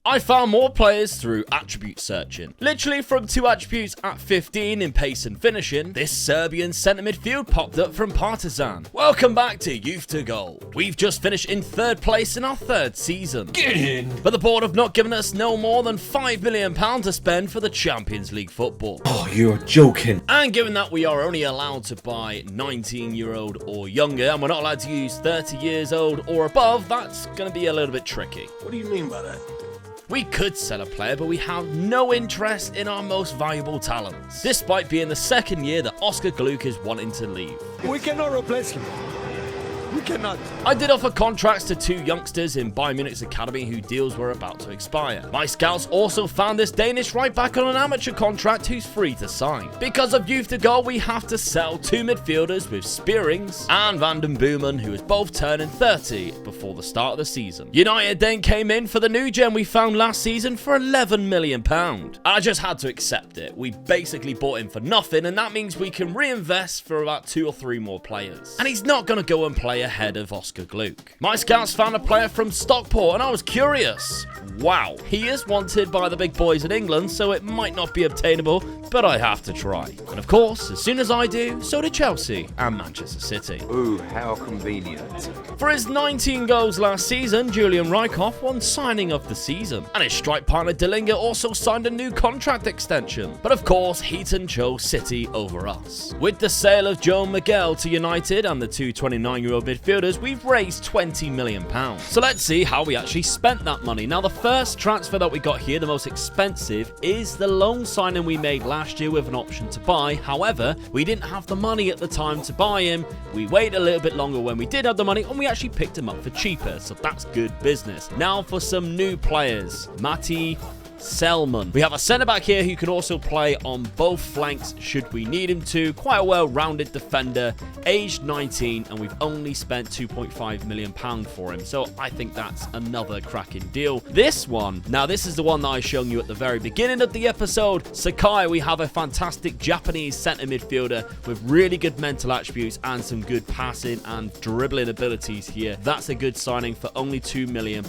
I found more players through attribute searching. Literally from 2 attributes at 15 in pace and finishing, this Serbian centre midfield popped up from Partizan. Welcome back to Youth to Gold. We've just finished in 3rd place in our 3rd season. Get in! But the board have not given us no more than £5 million to spend for the Champions League football. Oh, you're joking. And given that we are only allowed to buy 19-year-old or younger, and we're not allowed to use 30 years old or above, that's going to be a little bit tricky. What do you mean by that? We could sell a player, but we have no interest in our most valuable talents, despite being the 2nd year that Oscar Gluck is wanting to leave. We cannot replace him. We cannot. I did offer contracts to 2 youngsters in Bayern Munich's academy whose deals were about to expire. My scouts also found this Danish right back on an amateur contract who's free to sign. Because of Youth to Goal, we have to sell 2 midfielders with Spearings and Van den Boomen, who is both turning 30 before the start of the season. United then came in for the new gem we found last season for £11 million. I just had to accept it. We basically bought him for nothing, and that means we can reinvest for about 2 or 3 more players. And he's not going to go and play ahead of Oscar Gluck. My scouts found a player from Stockport and I was curious. Wow, he is wanted by the big boys in England, so it might not be obtainable, but I have to try. And of course, as soon as I do, so did Chelsea and Manchester City. Ooh, how convenient. For his 19 goals last season, Julian Rijkoff won signing of the season, and his strike partner Delinga also signed a new contract extension. But of course, Heaton chose City over us. With the sale of Joe Miguel to United and the 2 29-year-old midfielders, we've raised £20 million. So let's see how we actually spent that money. Now, the first transfer that we got here, the most expensive, is the loan signing we made last year with an option to buy. However, we didn't have the money at the time to buy him. We waited a little bit longer when we did have the money, and we actually picked him up for cheaper, so that's good business. Now for some new players. Matti Selman. We have a centre-back here who can also play on both flanks should we need him to. Quite a well-rounded defender, aged 19, and we've only spent £2.5 million for him, so I think that's another cracking deal. This one, now this is the one that I showed you at the very beginning of the episode. Sakai, we have a fantastic Japanese centre midfielder with really good mental attributes and some good passing and dribbling abilities here. That's a good signing for only £2 million,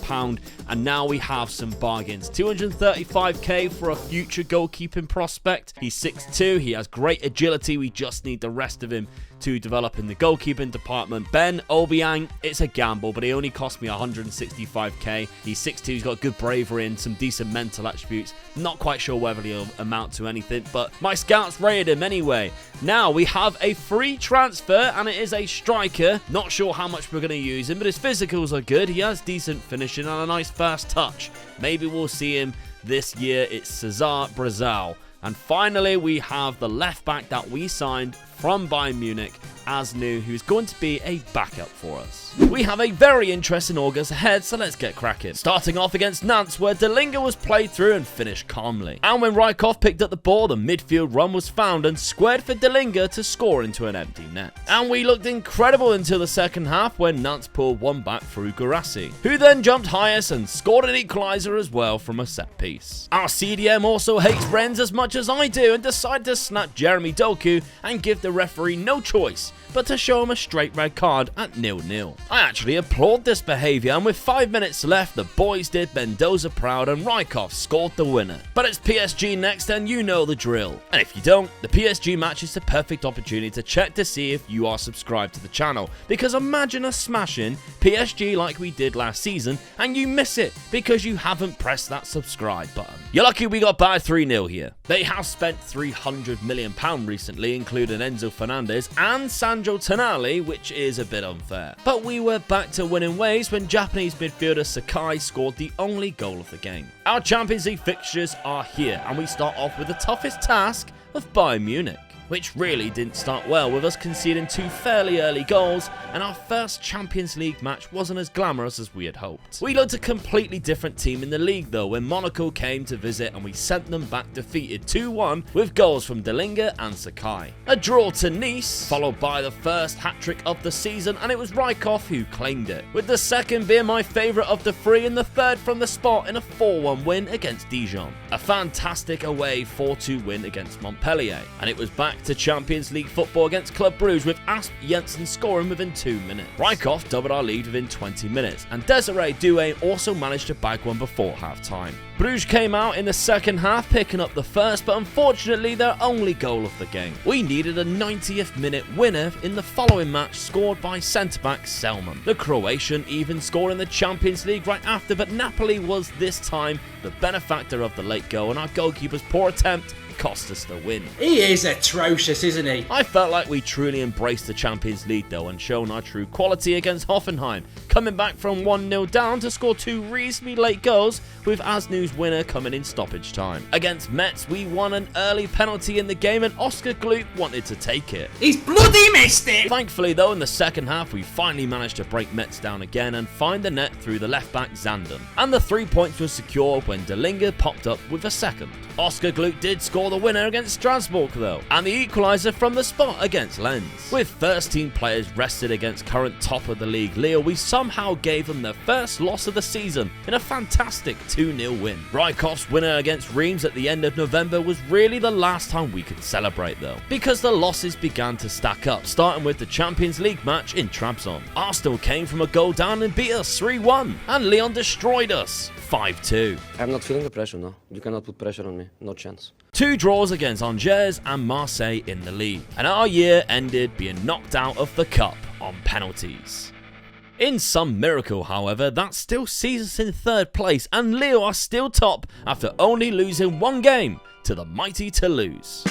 and now we have some bargains. 235k for a future goalkeeping prospect. He's 6'2", he has great agility, we just need the rest of him to develop in the goalkeeping department. Ben Obiang, it's a gamble, but he only cost me 165k. He's 6'2", he's got good bravery and some decent mental attributes. Not quite sure whether he'll amount to anything, but my scouts rated him anyway. Now we have a free transfer, and it is a striker. Not sure how much we're going to use him, but his physicals are good. He has decent finishing and a nice fast touch. Maybe we'll see him this year. It's Cesar Brazal. And finally, we have the left back that we signed from Bayern Munich, Asnu, who's going to be a backup for us. We have a very interesting August ahead, so let's get cracking. Starting off against Nantes, where Delinga was played through and finished calmly. And when Rijkoff picked up the ball, the midfield run was found and squared for Delinga to score into an empty net. And we looked incredible until the second half when Nantes pulled one back through Guirassy, who then jumped highest and scored an equaliser as well from a set piece. Our CDM also hates Rennes as much as I do and decided to snap Jeremy Doku and give the referee no choice but to show him a straight red card at 0-0. I actually applaud this behaviour, and with 5 minutes left, the boys did Mendoza proud and Rijkoff scored the winner. But it's PSG next, and you know the drill. And if you don't, the PSG match is the perfect opportunity to check to see if you are subscribed to the channel, because imagine us smashing PSG like we did last season and you miss it because you haven't pressed that subscribe button. You're lucky we got by 3-0 here. They have spent £300 million recently, including Enzo Fernandez and Sandro Tonali, which is a bit unfair. But we were back to winning ways when Japanese midfielder Sakai scored the only goal of the game. Our Champions League fixtures are here, and we start off with the toughest task of Bayern Munich, which really didn't start well, with us conceding 2 fairly early goals, and our first Champions League match wasn't as glamorous as we had hoped. We looked a completely different team in the league though when Monaco came to visit, and we sent them back defeated 2-1 with goals from Delinga and Sakai. A draw to Nice, followed by the first hat-trick of the season, and it was Rijkoff who claimed it, with the second being my favourite of the 3 and the third from the spot in a 4-1 win against Dijon. A fantastic away 4-2 win against Montpellier, and it was back back to Champions League football against Club Brugge with Asp Jensen scoring within 2 minutes. Rijkoff doubled our lead within 20 minutes, and Desiree Doué also managed to bag one before half-time. Bruges came out in the second half picking up the first, but unfortunately their only goal of the game. We needed a 90th minute winner in the following match scored by centre-back Selman. The Croatian even scored in the Champions League right after, but Napoli was this time the benefactor of the late goal, and our goalkeeper's poor attempt cost us the win. He is atrocious, isn't he? I felt like we truly embraced the Champions League though and shown our true quality against Hoffenheim, coming back from 1-0 down to score 2 reasonably late goals, with Asnu's winner coming in stoppage time. Against Metz, we won an early penalty in the game and Oscar Gluck wanted to take it. He's bloody missed it! Thankfully though, in the second half we finally managed to break Metz down again and find the net through the left back Zanden. And the 3 points were secured when Delinga popped up with a second. Oscar Gluck did score the winner against Strasbourg though, and the equaliser from the spot against Lens. With first team players rested against current top of the league Lille, we somehow gave them their first loss of the season in a fantastic 2-0 win. Rijkoff's winner against Reims at the end of November was really the last time we could celebrate though, because the losses began to stack up, starting with the Champions League match in Trabzon. Arsenal came from a goal down and beat us 3-1, and Lyon destroyed us 5-2. I'm not feeling the pressure, no. You cannot put pressure on me. No chance. 2 draws against Angers and Marseille in the league, and our year ended being knocked out of the cup on penalties. In some miracle, however, that still sees us in 3rd place, and Lille are still top after only losing 1 game to the mighty Toulouse.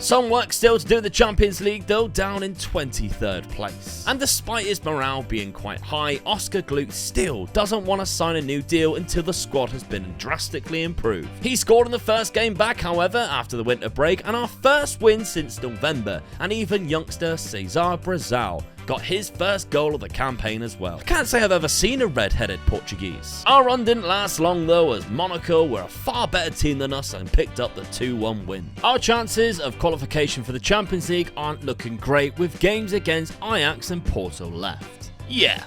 Some work still to do in the Champions League though, down in 23rd place. And despite his morale being quite high, Oscar Gluck still doesn't want to sign a new deal until the squad has been drastically improved. He scored in the first game back, however, after the winter break, and our first win since November, and even youngster Cesar Brazal got his first goal of the campaign as well. I can't say I've ever seen a red-headed Portuguese. Our run didn't last long though, as Monaco were a far better team than us and picked up the 2-1 win. Our chances of qualification for the Champions League aren't looking great, with games against Ajax and Porto left. Yeah,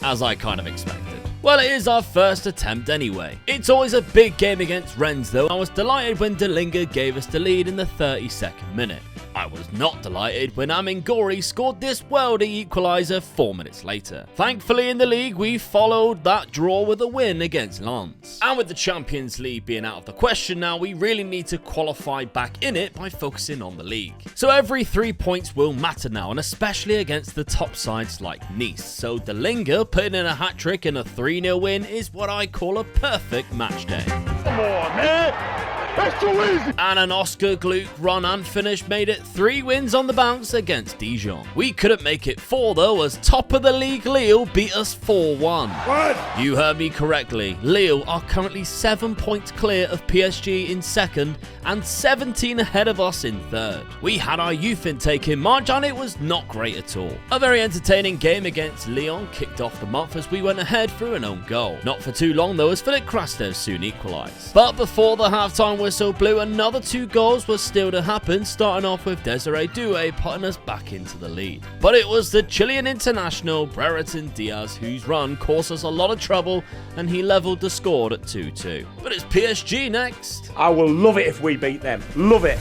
as I kind of expected. Well, it is our first attempt anyway. It's always a big game against Rennes though. I was delighted when Delinga gave us the lead in the 32nd minute. I was not delighted when Amin Gori scored this worldy equaliser 4 minutes later. Thankfully in the league we followed that draw with a win against Lens. And with the Champions League being out of the question now, we really need to qualify back in it by focusing on the league. So every 3 points will matter now, and especially against the top sides like Nice. So Delinga putting in a hat-trick and a 3-0 win is what I call a perfect match day. Come on, man. That's too easy. And an Oscar Gluck run and finish made it 3 wins on the bounce against Dijon. We couldn't make it 4 though, as top of the league Lille beat us 4-1. What? You heard me correctly. Lille are currently 7 points clear of PSG in 2nd and 17 ahead of us in 3rd. We had our youth intake in March and it was not great at all. A very entertaining game against Lyon kicked off the month as we went ahead through an own goal. Not for too long though, as Philip Krastev soon equalised. But before the halftime whistle blew, another 2 goals were still to happen, starting off with Desiree Doué putting us back into the lead. But it was the Chilean international Brereton Diaz whose run caused us a lot of trouble, and he levelled the score at 2-2. But it's PSG next. I will love it if we beat them. Love it.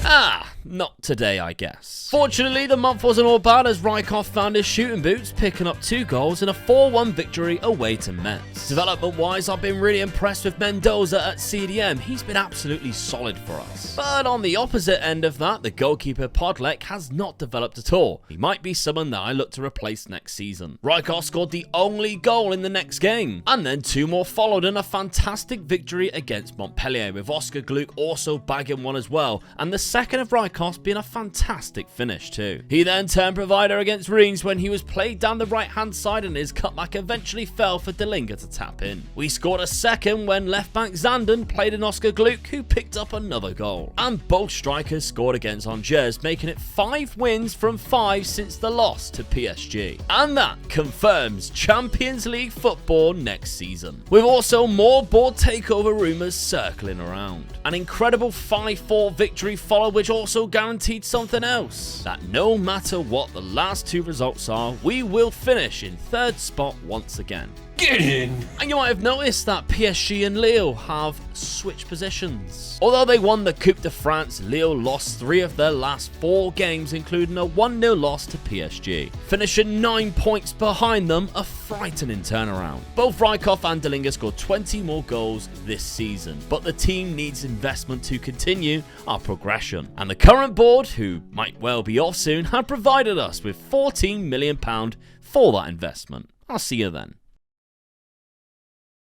Not today, I guess. Fortunately, the month wasn't all bad as Rijkoff found his shooting boots, picking up 2 goals in a 4-1 victory away to Metz. Development-wise, I've been really impressed with Mendoza at CDM. He's been absolutely solid for us. But on the opposite end of that, the goalkeeper Podlek has not developed at all. He might be someone that I look to replace next season. Rijkoff scored the only goal in the next game, and then 2 more followed in a fantastic victory against Montpellier, with Oscar Gluck also bagging one as well, and the second of Rijkoff being a fantastic finish too. He then turned provider against Reims when he was played down the right hand side, and his cutback eventually fell for Delinga to tap in. We scored a second when left back Zanden played in Oscar Gluck, who picked up another goal. And both strikers scored against Angers, making it 5 wins from 5 since the loss to PSG. And that confirms Champions League football next season, with also more board takeover rumours circling around. An incredible 5-4 victory followed, which also guaranteed something else: that no matter what the last 2 results are, we will finish in 3rd spot once again. Get in. And you might have noticed that PSG and Lille have switched positions. Although they won the Coupe de France, Lille lost 3 of their last 4 games, including a 1-0 loss to PSG, finishing 9 points behind them, a frightening turnaround. Both Rijkoff and Delinga scored 20 more goals this season, but the team needs investment to continue our progression. And the current board, who might well be off soon, have provided us with £14 million for that investment. I'll see you then.